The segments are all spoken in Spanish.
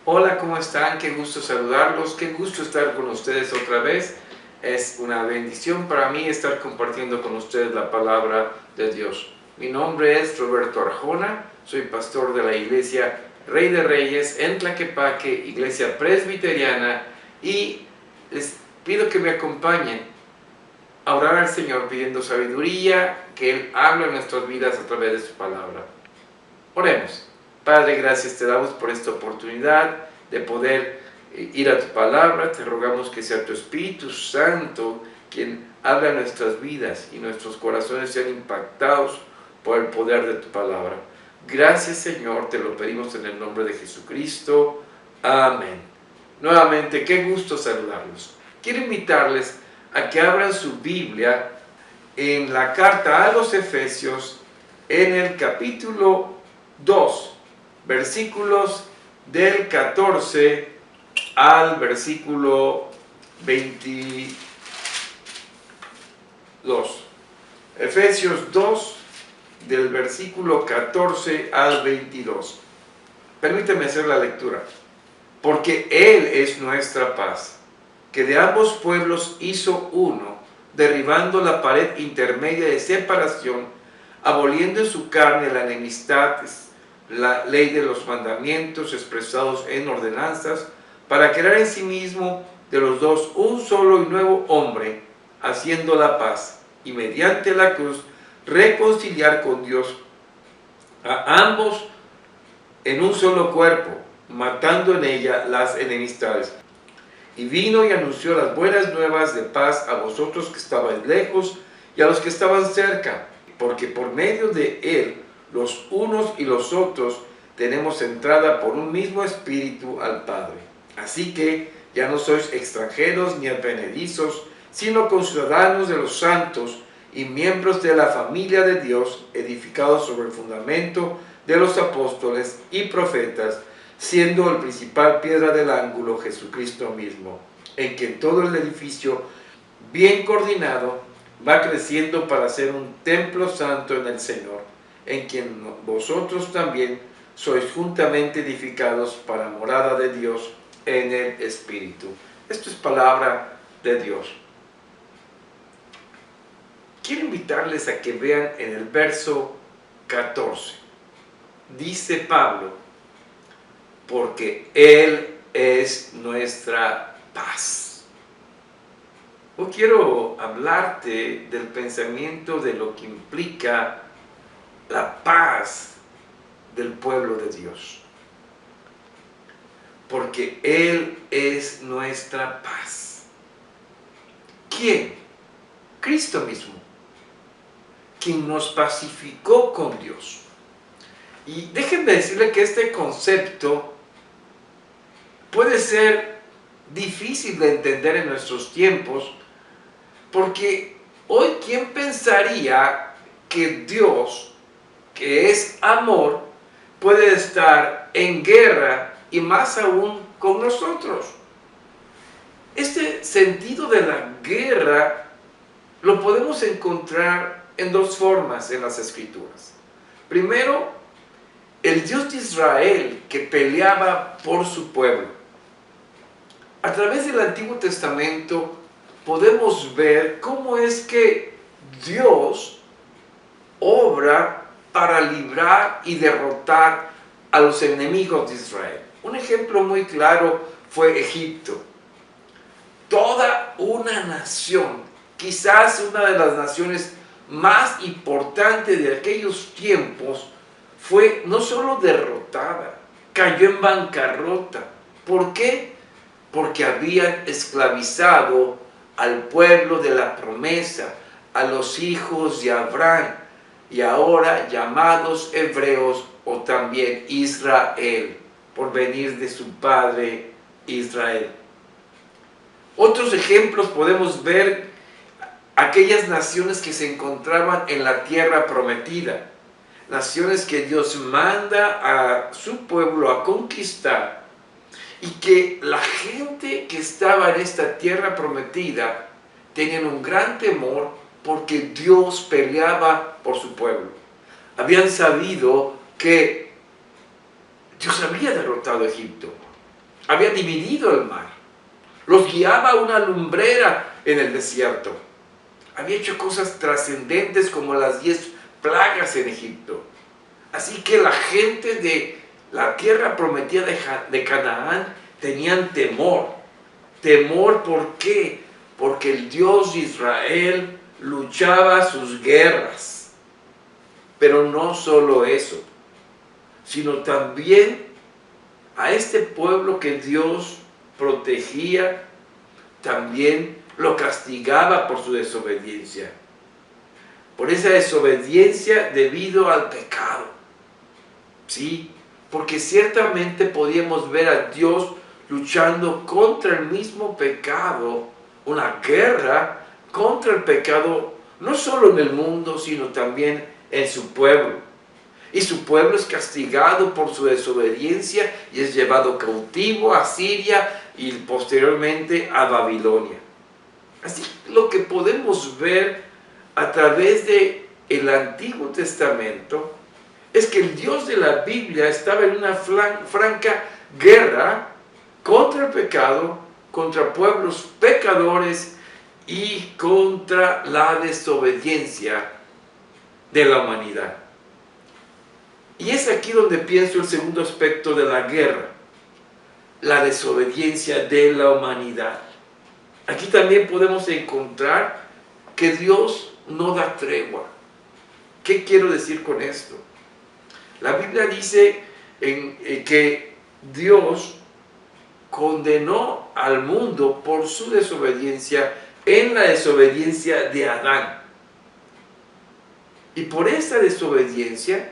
Hola, ¿cómo están? Qué gusto saludarlos, qué gusto estar con ustedes otra vez. Es una bendición para mí estar compartiendo con ustedes la palabra de Dios. Mi nombre es Roberto Arjona, soy pastor de la iglesia Rey de Reyes en Tlaquepaque, iglesia presbiteriana, y les pido que me acompañen a orar al Señor pidiendo sabiduría, que Él hable en nuestras vidas a través de su palabra. Oremos. Padre, gracias te damos por esta oportunidad de poder ir a tu palabra. Te rogamos que sea tu Espíritu Santo quien habla en nuestras vidas y nuestros corazones sean impactados por el poder de tu palabra. Gracias, Señor, te lo pedimos en el nombre de Jesucristo. Amén. Nuevamente, qué gusto saludarlos. Quiero invitarles a que abran su Biblia en la carta a los Efesios en el capítulo 2, versículos del 14 al versículo 22. Efesios 2, del versículo 14 al 22. Permíteme hacer la lectura. Porque Él es nuestra paz, que de ambos pueblos hizo uno, derribando la pared intermedia de separación, aboliendo en su carne la enemistad, la ley de los mandamientos expresados en ordenanzas, para crear en sí mismo de los dos un solo y nuevo hombre, haciendo la paz, y mediante la cruz reconciliar con Dios a ambos en un solo cuerpo, matando en ella las enemistades. Y vino y anunció las buenas nuevas de paz a vosotros que estabais lejos y a los que estaban cerca, porque por medio de él, los unos y los otros, tenemos entrada por un mismo espíritu al Padre. Así que ya no sois extranjeros ni advenedizos, sino conciudadanos de los santos y miembros de la familia de Dios, edificados sobre el fundamento de los apóstoles y profetas, siendo el principal piedra del ángulo Jesucristo mismo, en quien todo el edificio, bien coordinado, va creciendo para ser un templo santo en el Señor, en quien vosotros también sois juntamente edificados para morada de Dios en el Espíritu. Esto es palabra de Dios. Quiero invitarles a que vean en el verso 14. Dice Pablo, porque Él es nuestra paz. Hoy quiero hablarte del pensamiento de lo que implica la paz del pueblo de Dios. Porque Él es nuestra paz. ¿Quién? Cristo mismo, quien nos pacificó con Dios. Y déjenme decirle que este concepto puede ser difícil de entender en nuestros tiempos, porque hoy, ¿quién pensaría que Dios, que es amor, puede estar en guerra y más aún con nosotros? Este sentido de la guerra lo podemos encontrar en dos formas en las Escrituras. Primero, el Dios de Israel que peleaba por su pueblo. A través del Antiguo Testamento podemos ver cómo es que Dios obra para librar y derrotar a los enemigos de Israel. Un ejemplo muy claro fue Egipto. Toda una nación, quizás una de las naciones más importantes de aquellos tiempos, fue no solo derrotada, cayó en bancarrota. ¿Por qué? Porque habían esclavizado al pueblo de la promesa, a los hijos de Abraham, y ahora llamados hebreos o también Israel, por venir de su padre Israel. Otros ejemplos podemos ver aquellas naciones que se encontraban en la tierra prometida, naciones que Dios manda a su pueblo a conquistar, y que la gente que estaba en esta tierra prometida tenían un gran temor porque Dios peleaba por su pueblo. Habían sabido que Dios había derrotado a Egipto, había dividido el mar, los guiaba una lumbrera en el desierto, había hecho cosas trascendentes como las 10 plagas en Egipto. Así que la gente de la tierra prometida de Canaán tenían temor. Temor, ¿por qué? Porque el Dios de Israel luchaba sus guerras. Pero no solo eso, sino también a este pueblo que Dios protegía, también lo castigaba por su desobediencia. Por esa desobediencia debido al pecado. Sí, porque ciertamente podíamos ver a Dios luchando contra el mismo pecado, una guerra contra el pecado, no solo en el mundo, sino también en su pueblo. Y su pueblo es castigado por su desobediencia y es llevado cautivo a Siria y posteriormente a Babilonia. Así lo que podemos ver a través del Antiguo Testamento es que el Dios de la Biblia estaba en una franca guerra contra el pecado, contra pueblos pecadores y contra la desobediencia de la humanidad. Y es aquí donde pienso el segundo aspecto de la guerra, la desobediencia de la humanidad. Aquí también podemos encontrar que Dios no da tregua. ¿Qué quiero decir con esto? La Biblia dice que Dios condenó al mundo por su desobediencia en la desobediencia de Adán. Y por esa desobediencia,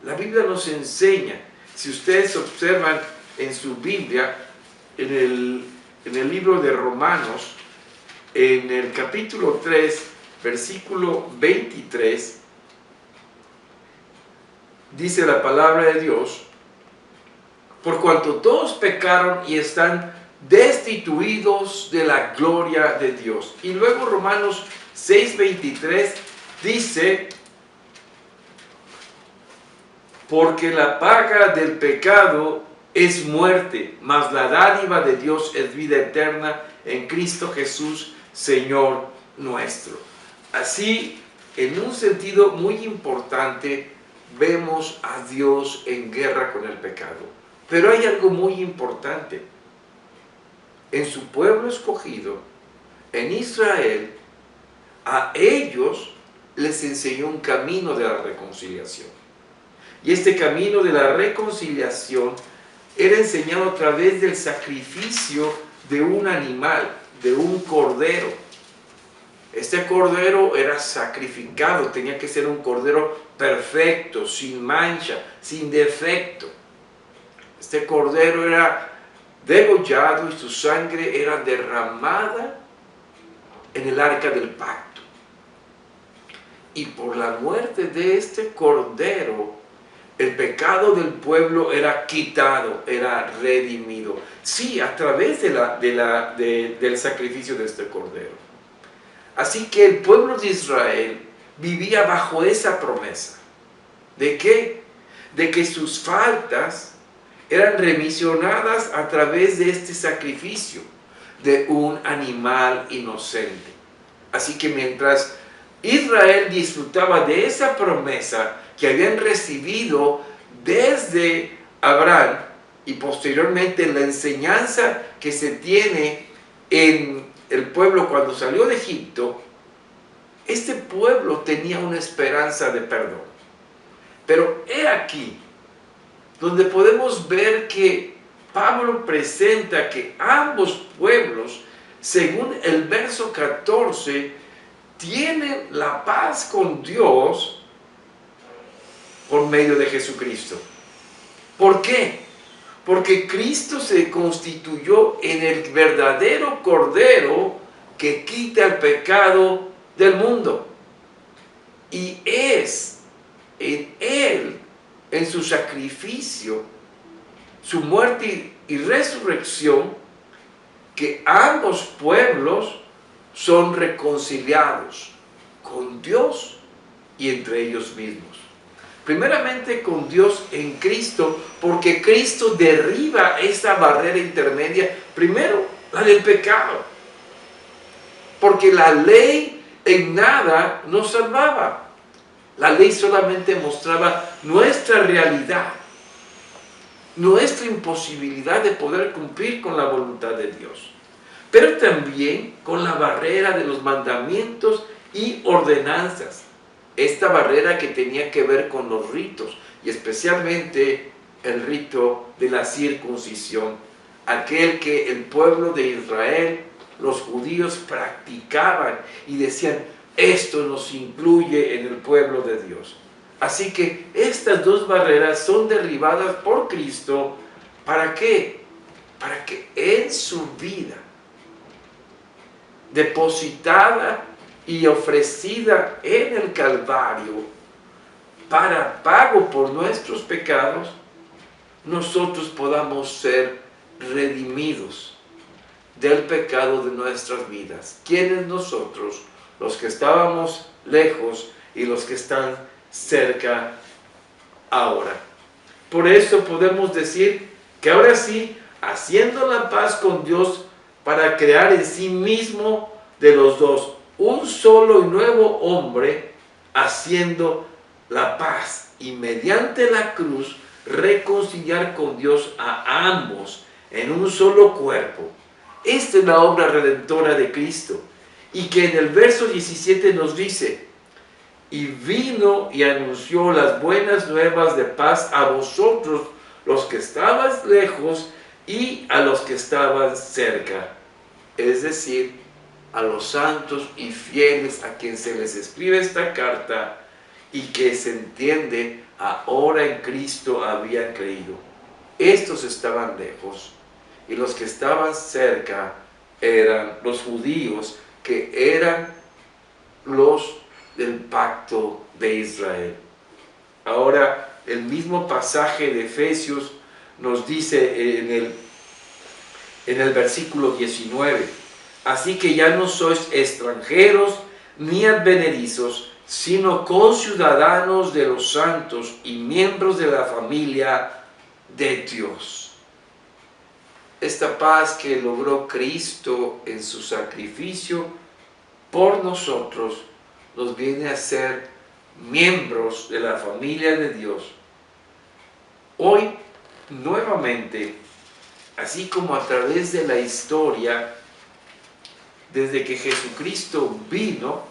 la Biblia nos enseña, si ustedes observan en su Biblia, en el libro de Romanos, en el capítulo 3, versículo 23, dice la palabra de Dios: por cuanto todos pecaron y están destituidos de la gloria de Dios. Y luego Romanos 6:23 dice: porque la paga del pecado es muerte, mas la dádiva de Dios es vida eterna en Cristo Jesús, Señor nuestro. Así, en un sentido muy importante, vemos a Dios en guerra con el pecado. Pero hay algo muy importante. En su pueblo escogido, en Israel, a ellos les enseñó un camino de la reconciliación. Y este camino de la reconciliación era enseñado a través del sacrificio de un animal, de un cordero. Este cordero era sacrificado, tenía que ser un cordero perfecto, sin mancha, sin defecto. Este cordero era degollado y su sangre era derramada en el arca del pacto. Y por la muerte de este cordero, el pecado del pueblo era quitado, era redimido. Sí, a través del sacrificio de este cordero. Así que el pueblo de Israel vivía bajo esa promesa. ¿De qué? De que sus faltas eran remisionadas a través de este sacrificio de un animal inocente. Así que mientras Israel disfrutaba de esa promesa que habían recibido desde Abraham y posteriormente la enseñanza que se tiene en el pueblo cuando salió de Egipto, este pueblo tenía una esperanza de perdón. Pero he aquí donde podemos ver que Pablo presenta que ambos pueblos, según el verso 14, tienen la paz con Dios por medio de Jesucristo. ¿Por qué? Porque Cristo se constituyó en el verdadero Cordero que quita el pecado del mundo. Y es en Él, en su sacrificio, su muerte y resurrección, que ambos pueblos son reconciliados con Dios y entre ellos mismos. Primeramente con Dios en Cristo, porque Cristo derriba esa barrera intermedia. Primero, la del pecado. Porque la ley en nada nos salvaba. La ley solamente mostraba nuestra realidad, nuestra imposibilidad de poder cumplir con la voluntad de Dios. Pero también con la barrera de los mandamientos y ordenanzas. Esta barrera que tenía que ver con los ritos, y especialmente el rito de la circuncisión, aquel que el pueblo de Israel, los judíos, practicaban y decían, esto nos incluye en el pueblo de Dios. Así que estas dos barreras son derribadas por Cristo. ¿Para qué? Para que en su vida, depositada y ofrecida en el Calvario para pago por nuestros pecados, nosotros podamos ser redimidos del pecado de nuestras vidas. ¿Quiénes nosotros? Los que estábamos lejos y los que están cerca ahora. Por eso podemos decir que ahora sí, haciendo la paz con Dios para crear en sí mismo de los dos un solo y nuevo hombre, haciendo la paz y mediante la cruz reconciliar con Dios a ambos en un solo cuerpo. Esta es la obra redentora de Cristo, y que en el verso 17 nos dice, y vino y anunció las buenas nuevas de paz a vosotros los que estabais lejos y a los que estaban cerca, es decir, a los santos y fieles a quien se les escribe esta carta y que se entiende ahora en Cristo habían creído. Estos estaban lejos y los que estaban cerca eran los judíos, que eran los del pacto de Israel. Ahora, el mismo pasaje de Efesios nos dice en el versículo 19, así que ya no sois extranjeros ni advenedizos, sino conciudadanos de los santos y miembros de la familia de Dios. Esta paz que logró Cristo en su sacrificio por nosotros nos viene a ser miembros de la familia de Dios. Hoy, nuevamente, así como a través de la historia, desde que Jesucristo vino,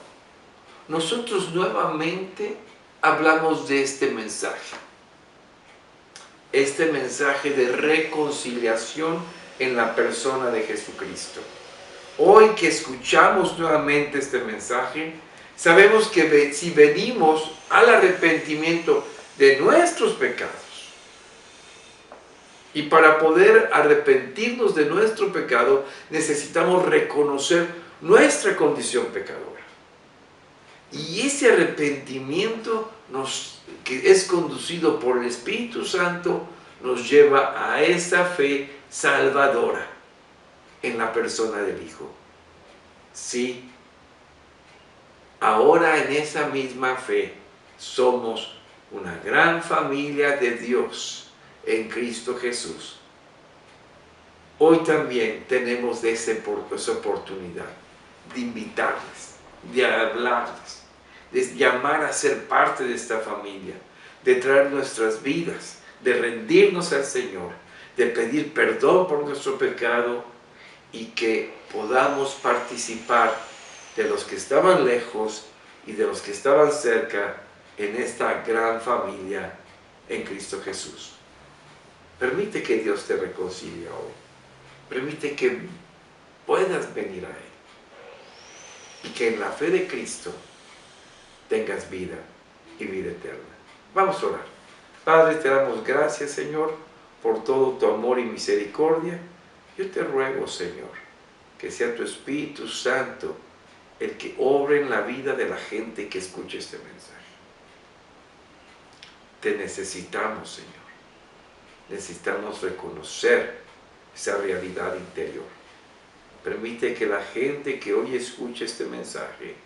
nosotros nuevamente hablamos de este mensaje de reconciliación en la persona de Jesucristo. Hoy que escuchamos nuevamente este mensaje, sabemos que si venimos al arrepentimiento de nuestros pecados, y para poder arrepentirnos de nuestro pecado, necesitamos reconocer nuestra condición pecadora. Y ese arrepentimiento que es conducido por el Espíritu Santo nos lleva a esa fe salvadora en la persona del Hijo. Sí, ahora en esa misma fe somos una gran familia de Dios en Cristo Jesús. Hoy también tenemos esa oportunidad de invitarles, de hablarles, de llamar a ser parte de esta familia, de traer nuestras vidas, de rendirnos al Señor, de pedir perdón por nuestro pecado y que podamos participar de los que estaban lejos y de los que estaban cerca en esta gran familia en Cristo Jesús. Permite que Dios te reconcilie hoy. Permite que puedas venir a Él. Y que en la fe de Cristo tengas vida y vida eterna. Vamos a orar. Padre, te damos gracias, Señor, por todo tu amor y misericordia. Yo te ruego, Señor, que sea tu Espíritu Santo el que obre en la vida de la gente que escuche este mensaje. Te necesitamos, Señor. Necesitamos reconocer esa realidad interior. Permite que la gente que hoy escuche este mensaje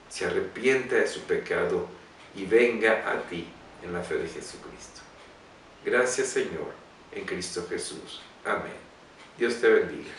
se arrepienta de su pecado y venga a ti en la fe de Jesucristo. Gracias, Señor, en Cristo Jesús. Amén. Dios te bendiga.